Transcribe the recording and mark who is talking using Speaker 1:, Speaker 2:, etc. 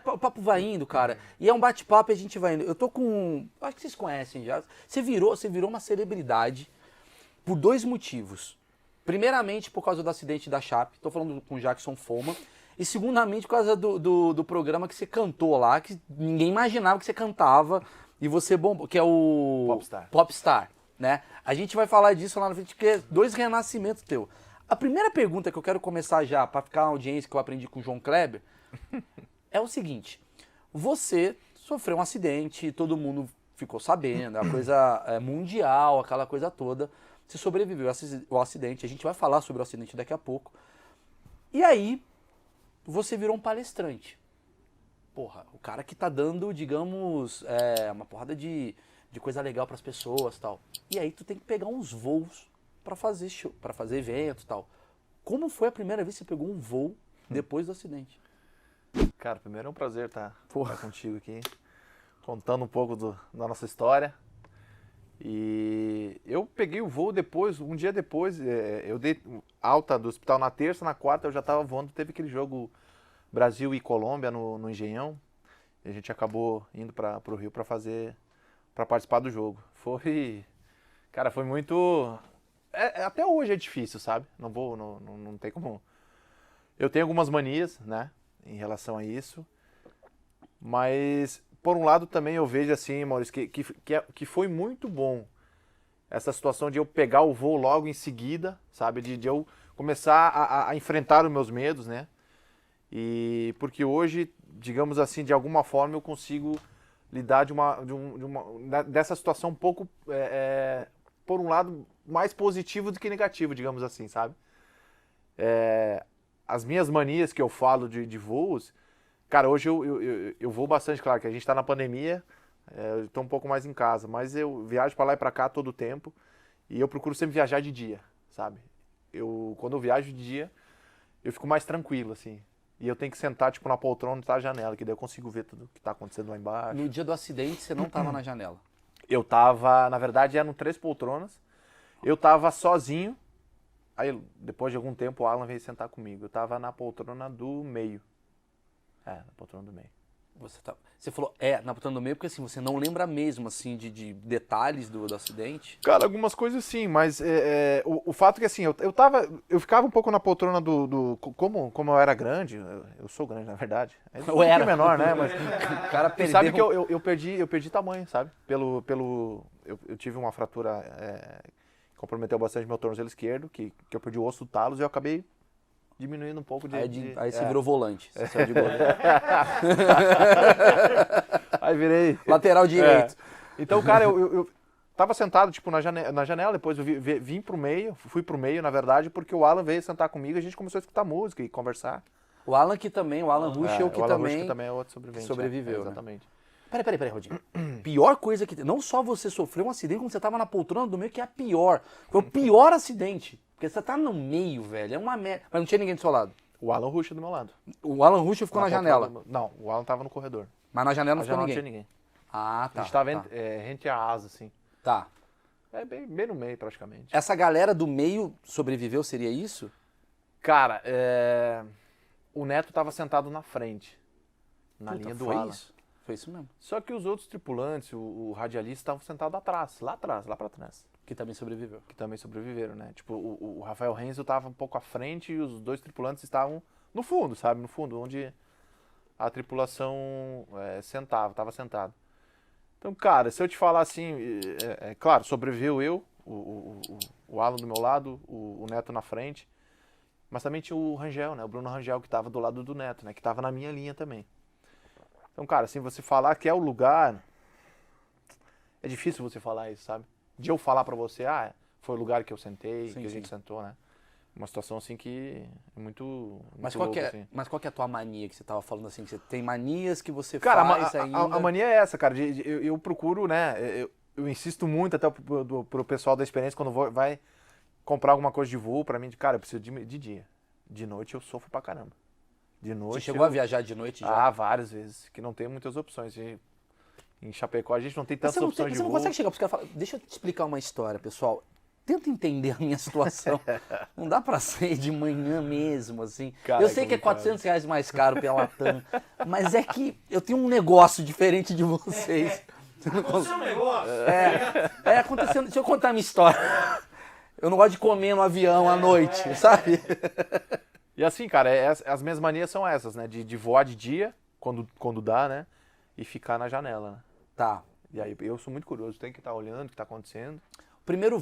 Speaker 1: O papo vai indo, cara. E é um bate-papo e a gente vai indo. Eu tô com... Acho que vocês conhecem já. Você virou uma celebridade por dois motivos. Primeiramente, por causa do acidente da Chape. Tô falando com o Jackson Foma. E segundamente, por causa do programa que você cantou lá, que ninguém imaginava que você cantava. E você bombou, que é o... Popstar, né? A gente vai falar disso lá na frente, porque é dois renascimentos teu. A primeira pergunta que eu quero começar já, pra ficar uma audiência que eu aprendi com o João Kleber, é o seguinte. Você sofreu um acidente, todo mundo ficou sabendo, é uma coisa mundial, aquela coisa toda. Você sobreviveu ao acidente, a gente vai falar sobre o acidente daqui a pouco. E aí, você virou um palestrante. Porra, o cara que tá dando, digamos, uma porrada de coisa legal pras pessoas e tal. E aí tu tem que pegar uns voos pra fazer show, pra fazer evento e tal. Como foi a primeira vez que você pegou um voo depois do acidente?
Speaker 2: Cara, primeiro é um prazer estar contigo aqui, contando um pouco da nossa história. E eu peguei o voo depois, um dia depois, eu dei alta do hospital na terça, na quarta eu já estava voando, teve aquele jogo Brasil e Colômbia no Engenhão, e a gente acabou indo para o Rio para participar do jogo. Cara, foi muito... até hoje é difícil, sabe? Não tem como... Eu tenho algumas manias, né, em relação a isso, mas... Por um lado também eu vejo assim, Maurício, que foi muito bom essa situação de eu pegar o voo logo em seguida, sabe? De eu começar a enfrentar os meus medos, né? E porque hoje, digamos assim, de alguma forma eu consigo lidar dessa situação um pouco, por um lado, mais positivo do que negativo, digamos assim, sabe? As minhas manias que eu falo de voos... Cara, hoje eu vou bastante, claro que a gente está na pandemia, eu estou um pouco mais em casa, mas eu viajo para lá e para cá todo o tempo e eu procuro sempre viajar de dia, sabe? Quando eu viajo de dia, eu fico mais tranquilo, assim. E eu tenho que sentar, tipo, na poltrona da janela, que daí eu consigo ver tudo que está acontecendo lá embaixo.
Speaker 1: No dia do acidente, você não estava na janela?
Speaker 2: Eu tava, na verdade, eram 3 poltronas, eu tava sozinho, aí depois de algum tempo o Alan veio sentar comigo, eu tava na poltrona do meio. Na poltrona do meio.
Speaker 1: Você falou na poltrona do meio porque assim, você não lembra mesmo assim de detalhes do acidente?
Speaker 2: Cara, algumas coisas sim, mas o fato é que assim, eu ficava um pouco na poltrona como eu era grande, eu sou grande na verdade.
Speaker 1: Eu era
Speaker 2: menor, né? Mas
Speaker 1: o cara perdeu.
Speaker 2: sabe que eu perdi tamanho, sabe? Eu tive uma fratura que comprometeu bastante meu tornozelo esquerdo, que eu perdi o osso do talos e eu acabei diminuindo um pouco
Speaker 1: Aí você virou volante, você saiu de goleiro.
Speaker 2: Aí virei...
Speaker 1: Lateral direito.
Speaker 2: Então, cara, eu tava sentado, tipo, na janela, depois eu vim pro meio, fui pro meio, na verdade, porque o Alan veio sentar comigo e a gente começou a escutar música e conversar.
Speaker 1: O Alan que também, o Alan Ruschel que também
Speaker 2: é outro sobrevivente.
Speaker 1: Sobreviveu,
Speaker 2: exatamente.
Speaker 1: Peraí, Rodinho. Pior coisa que... Não só você sofreu um acidente, como você tava na poltrona do meio, que é a pior. Foi o pior acidente. Porque você tá no meio, velho. É uma merda. Mas não tinha ninguém do seu lado.
Speaker 2: O Alan Ruschel do meu lado.
Speaker 1: O Alan Ruschel ficou na janela.
Speaker 2: Não, o Alan tava no corredor.
Speaker 1: Mas na janela não ficou ninguém?
Speaker 2: Não tinha ninguém.
Speaker 1: Ah, tá.
Speaker 2: A gente tava entre a asa, assim.
Speaker 1: Tá.
Speaker 2: Bem no meio, praticamente.
Speaker 1: Essa galera do meio sobreviveu, seria isso?
Speaker 2: Cara, o Neto tava sentado na frente. Na linha do Alan.
Speaker 1: Foi isso mesmo.
Speaker 2: Só que os outros tripulantes, o radialista, estavam sentados lá pra trás.
Speaker 1: Que também sobreviveu.
Speaker 2: Que também sobreviveram, né? Tipo, o Rafael Renzo estava um pouco à frente e os 2 tripulantes estavam no fundo, sabe? No fundo, onde a tripulação estava sentado. Então, cara, se eu te falar assim, claro, sobreviveu eu, o Alan do meu lado, o Neto na frente, mas também tinha o Rangel, né? O Bruno Rangel, que estava do lado do Neto, né? Que estava na minha linha também. Então, cara, assim, você falar que é o lugar, é difícil você falar isso, sabe? De eu falar pra você, foi o lugar que eu sentei, que a gente sentou, né? Uma situação assim que é muito
Speaker 1: mas
Speaker 2: qual
Speaker 1: que é a tua mania que você tava falando assim? Que você tem manias que você
Speaker 2: cara,
Speaker 1: faz ainda?
Speaker 2: A mania é essa, cara. Eu procuro, né? Eu insisto muito até pro pessoal da experiência quando vai comprar alguma coisa de voo pra mim, cara, eu preciso de dia. De noite eu sofro pra caramba. De noite.
Speaker 1: Você chegou a viajar de noite já?
Speaker 2: Várias vezes, que não tem muitas opções. Em Chapecó a gente não tem tantas opções de voo.
Speaker 1: Você não consegue chegar pros caras e falar, deixa eu te explicar uma história, pessoal. tenta entender a minha situação. Não dá pra sair de manhã mesmo, assim.
Speaker 2: Cara,
Speaker 1: eu sei que é R$ 400 mais caro pela Latam, mas é que eu tenho um negócio diferente de vocês.
Speaker 3: Aconteceu um negócio.
Speaker 1: Acontecendo. Deixa eu contar a minha história. Eu não gosto de comer no avião à noite, sabe?
Speaker 2: E assim, cara, as minhas manias são essas, né? De voar de dia, quando dá, né? E ficar na janela, né?
Speaker 1: Tá.
Speaker 2: E aí eu sou muito curioso, tem que estar olhando o que está acontecendo.
Speaker 1: Primeiro